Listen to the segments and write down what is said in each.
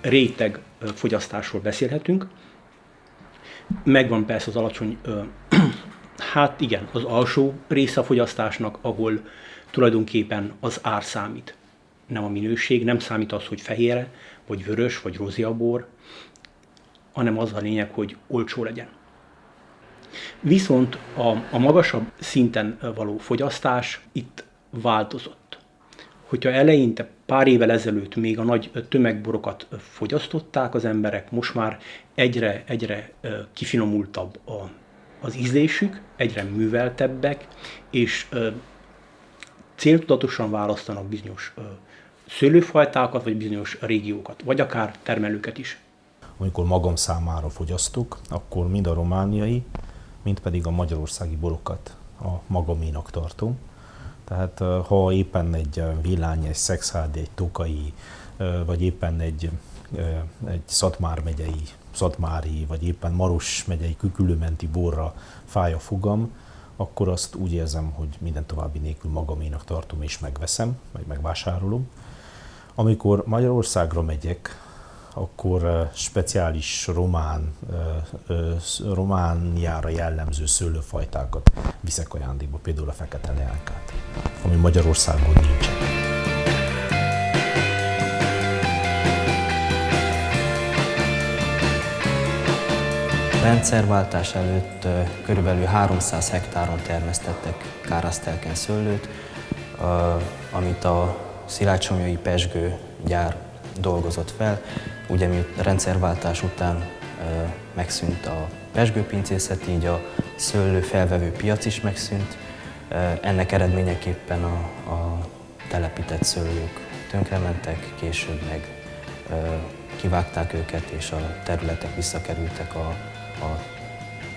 réteg fogyasztásról beszélhetünk. Megvan persze az alacsony, hát igen, az alsó része a fogyasztásnak, ahol tulajdonképpen az ár számít. Nem a minőség, nem számít az, hogy fehére, vagy vörös, vagy rozia bor, hanem az a lényeg, hogy olcsó legyen. Viszont a magasabb szinten való fogyasztás itt változott. Hogyha eleinte pár évvel ezelőtt még a nagy tömegborokat fogyasztották az emberek, most már egyre kifinomultabb az ízlésük, egyre műveltebbek, és céltudatosan választanak bizonyos szőlőfajtákat, vagy bizonyos régiókat, vagy akár termelőket is. Amikor magam számára fogyasztok, akkor mind a romániai, mind pedig a magyarországi borokat a magaménak tartom. Tehát ha éppen egy Villány, egy Szekszárdi, egy Tokai, vagy éppen egy Szatmár megyei, Szatmári, vagy éppen Maros megyei Küküllő-menti borra fáj a fogam, akkor azt úgy érzem, hogy minden további nélkül magaménak tartom és megveszem, vagy megvásárolom. Amikor Magyarországra megyek, akkor speciális Romániára jellemző szőlőfajtákat viszek ajándékba, például a fekete leánkát, ami Magyarországon nincsen. Rendszerváltás előtt körülbelül 300 hektáron termesztettek Károsztelken szőlőt, amit a szilágysomlyai pezsgő gyár dolgozott fel. Ugye miután rendszerváltás után megszűnt a pezsgőpincészet, így a szőlő felvevő piac is megszűnt. Ennek eredményeképpen a telepített szőlők tönkrementek, később meg kivágták őket, és a területek visszakerültek a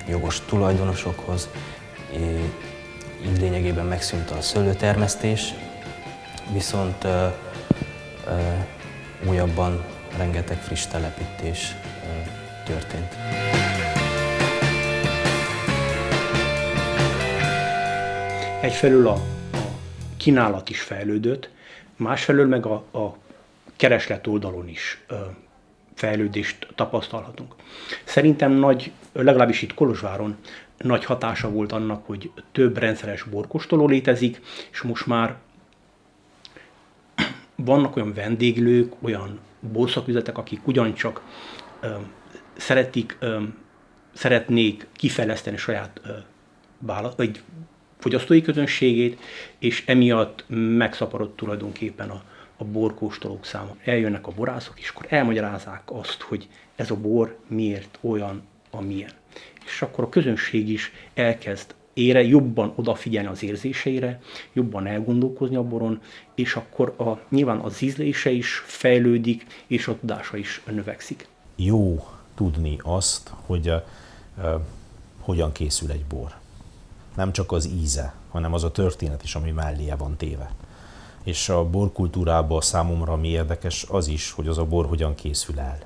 jogos tulajdonosokhoz. Így lényegében megszűnt a szőlőtermesztés, viszont újabban rengeteg friss telepítés történt. Egyfelől a kínálat is fejlődött, másfelől meg a kereslet oldalon is fejlődést tapasztalhatunk. Szerintem legalábbis itt Kolozsváron nagy hatása volt annak, hogy több rendszeres borkóstoló létezik, és most már vannak olyan vendéglők, olyan borszaküzletek, akik ugyancsak szeretnék kifejleszteni saját vagy fogyasztói közönségét, és emiatt megszaporodott tulajdonképpen a borkóstolók száma. Eljönnek a borászok, és akkor elmagyarázzák azt, hogy ez a bor miért olyan, amilyen. És akkor a közönség is elkezd jobban odafigyelni az érzéseire, jobban elgondolkozni a boron, és akkor nyilván az ízlése is fejlődik, és a tudása is növekszik. Jó tudni azt, hogy hogyan készül egy bor. Nem csak az íze, hanem az a történet is, ami melléje van téve. És a borkultúrában számomra ami érdekes az is, hogy az a bor hogyan készül el.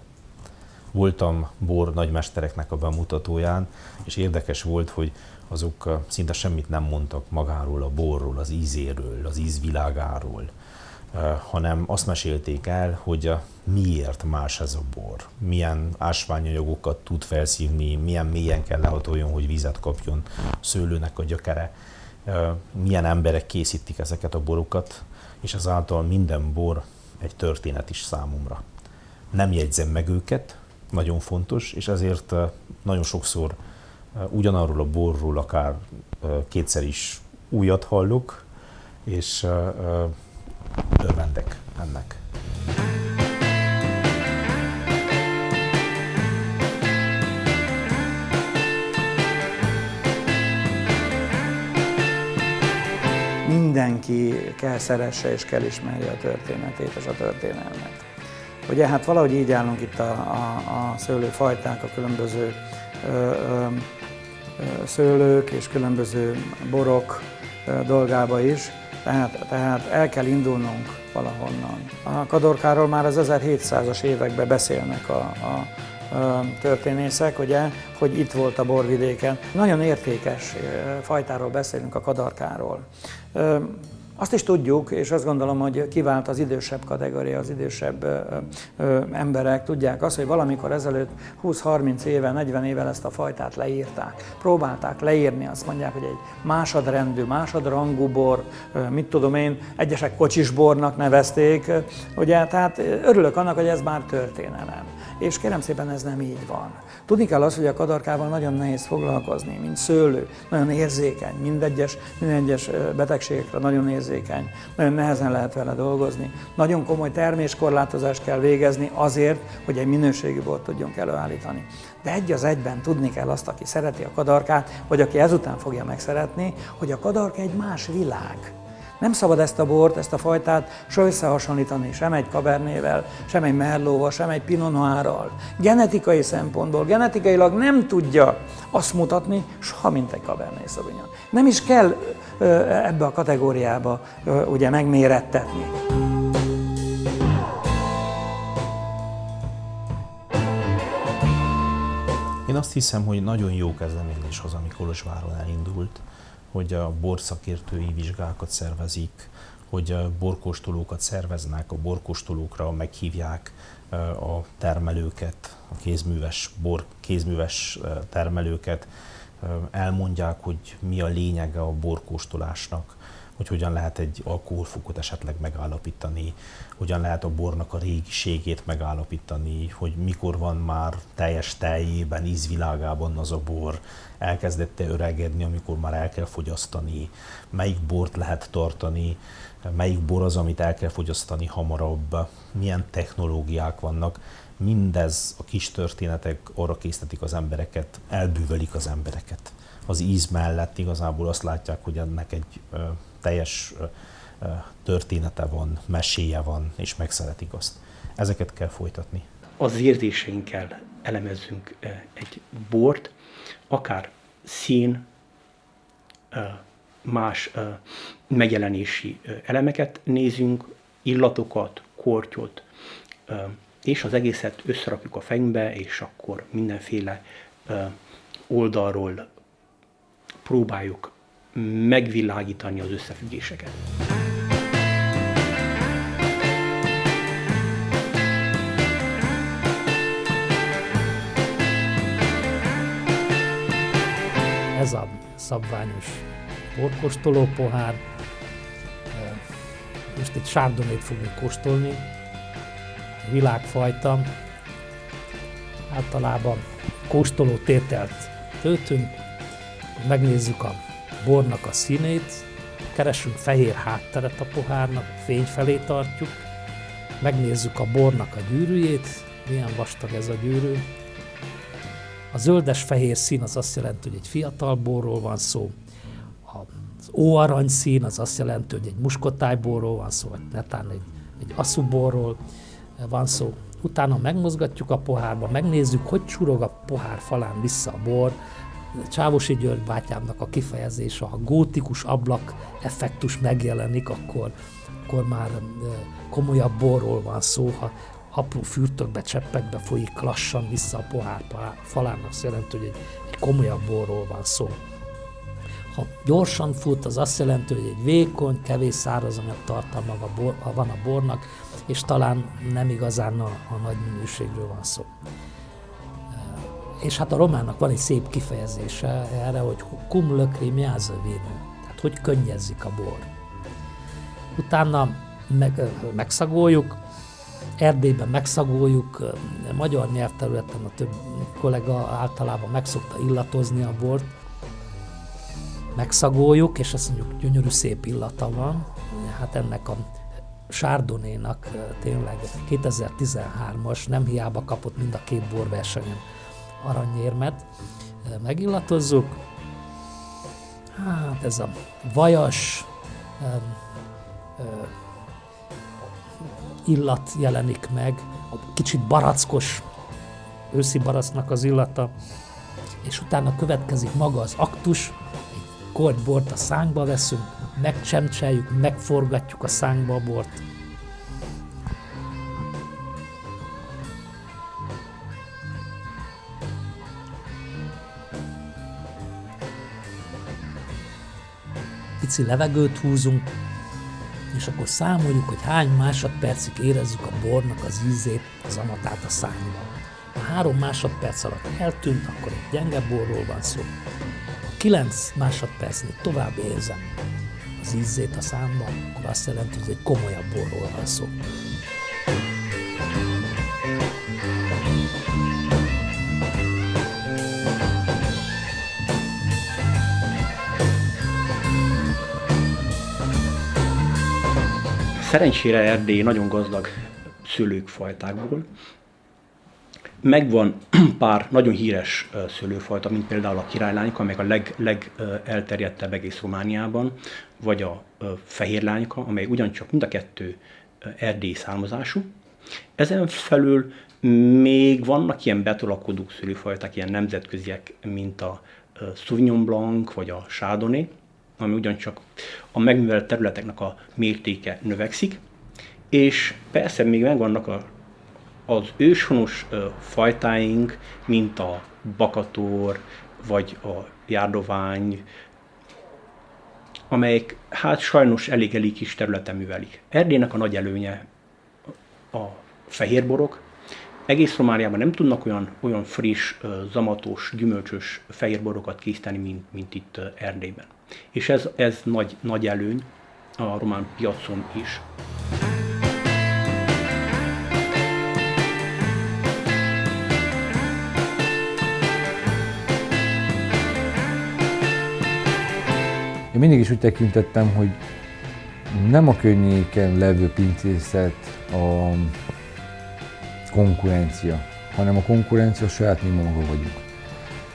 Voltam bor nagymestereknek a bemutatóján, és érdekes volt, hogy azok szinte semmit nem mondtak magáról a borról, az ízéről, az ízvilágáról, hanem azt mesélték el, hogy miért más ez a bor, milyen ásványanyagokat tud felszívni, milyen mélyen kell lehatoljon, hogy vizet kapjon szőlőnek a gyökere, milyen emberek készítik ezeket a borokat, és ezáltal minden bor egy történet is számomra. Nem jegyzem meg őket, nagyon fontos, és ezért nagyon sokszor ugyanarról a borról akár kétszer is újat hallok, és örvendek ennek. Mindenki kell szeresse és kell ismerje a történetét és a történelmet. Ugye hát valahogy így állunk itt a szőlőfajták, a különböző szőlők és különböző borok dolgába is, tehát el kell indulnunk valahonnan. A Kadorkáról már az 1700-as években beszélnek a történészek, ugye, hogy itt volt a borvidéken. Nagyon értékes fajtáról beszélünk, a kadarkáról. Azt is tudjuk, és azt gondolom, hogy kivált az idősebb kategória, az idősebb emberek tudják azt, hogy valamikor ezelőtt 20-30 éve, 40 évvel ezt a fajtát leírták. Próbálták leírni, azt mondják, hogy egy másodrendű, másodrangú bor, mit tudom én, egyesek kocsisbornak nevezték, ugye, tehát örülök annak, hogy ez már történelem. És kérem szépen, ez nem így van. Tudni kell azt, hogy a kadarkával nagyon nehéz foglalkozni, mint szőlő, nagyon érzékeny, minden egyes betegségekre nagyon érzékeny, nagyon nehezen lehet vele dolgozni. Nagyon komoly terméskorlátozást kell végezni azért, hogy egy minőségi bort tudjunk előállítani. De egy az egyben tudni kell azt, aki szereti a kadarkát, vagy aki ezután fogja megszeretni, hogy a kadarka egy más világ. Nem szabad ezt a bort, ezt a fajtát se összehasonlítani sem egy Cabernével, sem egy Merlotal, sem egy Pinot Noirral. Genetikai szempontból, genetikailag nem tudja azt mutatni, soha mint egy Cabernet Sauvignon. Nem is kell ebbe a kategóriába ugye megmérettetni. Én azt hiszem, hogy nagyon jó kezdeményezés az, ami Kolozsváron elindult, hogy a borszakértői vizsgákat szervezik, hogy borkóstolókat szerveznek, a borkóstolókra meghívják a termelőket, a kézműves termelőket, elmondják, hogy mi a lényege a borkóstolásnak, hogy hogyan lehet egy alkoholfokot esetleg megállapítani, hogyan lehet a bornak a régiségét megállapítani, hogy mikor van már teljes teljében, ízvilágában az a bor, elkezdette öregedni, amikor már el kell fogyasztani, melyik bort lehet tartani, melyik bor az, amit el kell fogyasztani hamarabb, milyen technológiák vannak. Mindez a kis történetek arra késztetik az embereket, elbűvölik az embereket. Az íz mellett igazából azt látják, hogy ennek egy teljes története van, meséje van, és megszeretik azt. Ezeket kell folytatni. Az érzéseinkkel elemezzünk egy bort, akár szín, más megjelenési elemeket nézünk, illatokat, kortyot, és az egészet összerakjuk a fejünkbe, és akkor mindenféle oldalról próbáljuk megvilágítani az összefüggéseket. Ez a szabványos borkóstoló pohár. Most egy sárdonét fogunk kóstolni, világfajta. Általában kóstoló tételt töltünk, megnézzük a bornak a színét, keresünk fehér hátteret a pohárnak, fény felé tartjuk, megnézzük a bornak a gyűrűjét, milyen vastag ez a gyűrű. A zöldes-fehér szín az azt jelenti, hogy egy fiatal borról van szó, az óarany szín az azt jelenti, hogy egy muskotályborról van szó, vagy netán egy asszúborról van szó. Utána megmozgatjuk a pohárba, megnézzük, hogy csurog a pohár falán vissza a bor. Csávosi György bátyámnak a kifejezése, ha gótikus ablak effektus megjelenik, akkor már komolyabb borról van szó, ha apró fürtökbe, cseppekbe folyik lassan vissza a pohár falának, azt jelenti, hogy egy komolyabb borról van szó. Ha gyorsan fut, az azt jelenti, hogy egy vékony, kevés szárazanyag tartalma van a bornak, és talán nem igazán a nagy minőségről van szó. És hát a románnak van egy szép kifejezése erre, hogy cum lacrimează vinul, tehát hogy könnyezzik a bor. Utána megszagoljuk, Erdélyben megszagoljuk, magyar nyelvterületen a több kollega általában megszokta illatozni a bort. Megszagoljuk, és azt mondjuk, gyönyörű szép illata van. Hát ennek a Chardonnay-nak tényleg 2013-as, nem hiába kapott mind a két borversenyen aranyérmet. Megillatozzuk. Hát ez a vajas illat jelenik meg, a kicsit barackos, őszi baracknak az illata, és utána következik maga az aktus, egy korty bort a szánkba veszünk, megcsemcseljük, megforgatjuk a szánkba a bort. Pici levegőt húzunk, és akkor számoljuk, hogy hány másodpercig érezzük a bornak az ízét, az amatát a szánkban. Ha 3 másodperc alatt eltűnt, akkor egy gyenge borról van szó. Ha 9 másodpercnél tovább érzem az ízét a számban, akkor azt jelenti, hogy egy komolyabb borról van szó. Szerencsére Erdély nagyon gazdag szőlőfajtákból. Megvan pár nagyon híres szőlőfajta, mint például a királylányka, amely a legelterjedtebb egész Romániában, vagy a fehérlányka, amely ugyancsak mind a kettő erdélyi származású. Ezen felül még vannak ilyen betolakodó szőlőfajták, ilyen nemzetköziek, mint a Sauvignon Blanc vagy a Chardonnay, ami ugyancsak a megművelt területeknek a mértéke növekszik, és persze még megvannak az őshonos fajtáink, mint a bakator, vagy a járdovány, amelyek hát sajnos elég kis területen művelik. Erdélynek a nagy előnye a fehérborok. Egész Romániában nem tudnak olyan friss, zamatos, gyümölcsös fehérborokat készíteni, mint itt Erdélyben. És ez nagy előny a román piacon is. Én mindig is úgy tekintettem, hogy nem a környéken levő pincészet a konkurencia, hanem a konkurencia saját mi maga vagyunk.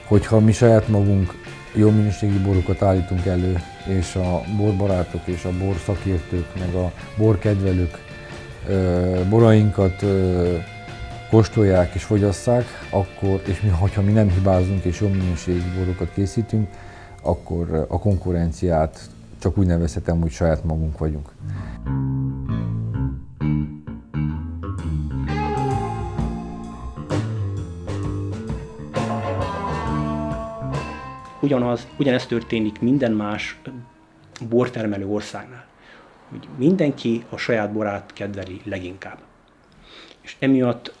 Hogyha mi saját magunk jó minőségi borokat állítunk elő, és a borbarátok és a borszakértők, meg a borkedvelők borainkat kóstolják és fogyasszák, akkor, és ha mi nem hibázunk és jó minőségi borokat készítünk, akkor a konkurenciát csak úgy nevezhetem, hogy saját magunk vagyunk. Ugyanezt történik minden más bortermelő országnál, hogy mindenki a saját borát kedveli leginkább. És emiatt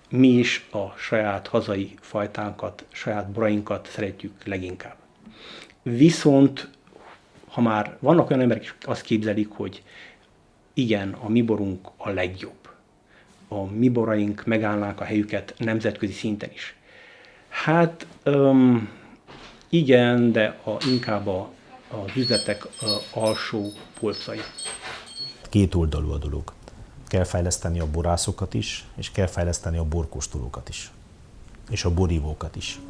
mi is a saját hazai fajtánkat, saját borainkat szeretjük leginkább. Viszont, ha már vannak olyan emberek, akik azt képzelik, hogy igen, a mi borunk a legjobb, a mi boraink megállnák a helyüket nemzetközi szinten is. Hát igen, de inkább az üzletek alsó polcai. Kétoldalú a dolog. Kell fejleszteni a borászokat is, és kell fejleszteni a borkóstolókat is, és a borívókat is.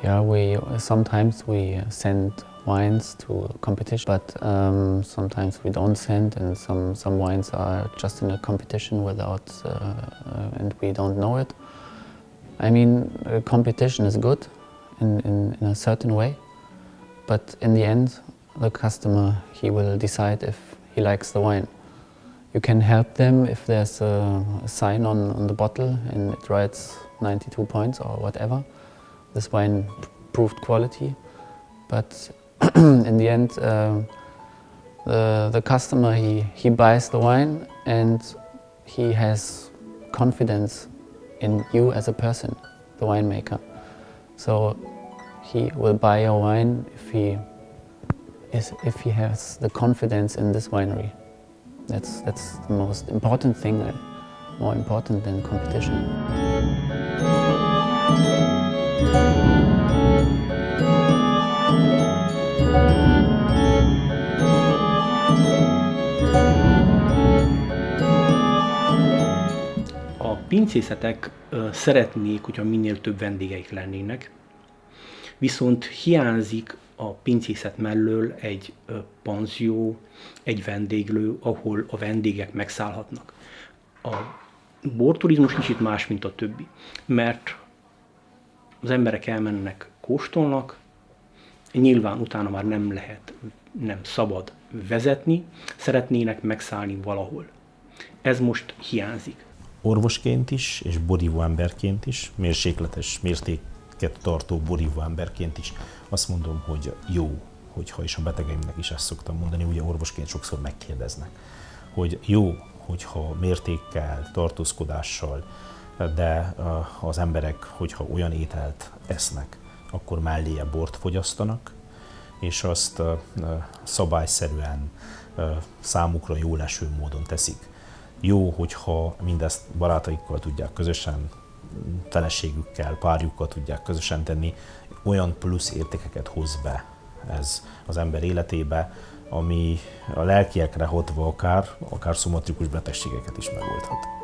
Yeah, sometimes we send wines to competition, but sometimes we don't send, and some wines are just in a competition without, and we don't know it. I mean, competition is good in a certain way, but in the end, the customer, he will decide if he likes the wine. You can help them if there's a sign on the bottle and it writes 92 points or whatever. This wine proved quality, but in the end, the customer, he buys the wine and he has confidence in you as a person, the winemaker. So he will buy your wine if he has the confidence in this winery. That's the most important thing, more important than competition. A pincészetek szeretnék, hogyha minél több vendégeik lennének, viszont hiányzik a pincészet mellől egy panzió, egy vendéglő, ahol a vendégek megszállhatnak. A borturizmus kicsit más, mint a többi, mert az emberek elmennek, kóstolnak, nyilván utána már nem szabad vezetni, szeretnének megszállni valahol. Ez most hiányzik. Orvosként is, és borívó emberként is, mérsékletes, mértékelt értékeket tartó borívó emberként is azt mondom, hogy jó, hogyha, és a betegeimnek is ezt szoktam mondani, ugye orvosként sokszor megkérdeznek, hogy jó, hogyha mértékkel, tartózkodással, de az emberek, hogyha olyan ételt esznek, akkor melléje bort fogyasztanak, és azt szabályszerűen számukra jól eső módon teszik. Jó, hogyha mindezt barátaikkal tudják közösen, feleségükkel, párjukkal tudják közösen tenni, olyan plusz értékeket hoz be ez az ember életébe, ami a lelkiekre hatva akár szomatikus betegségeket is megoldhat.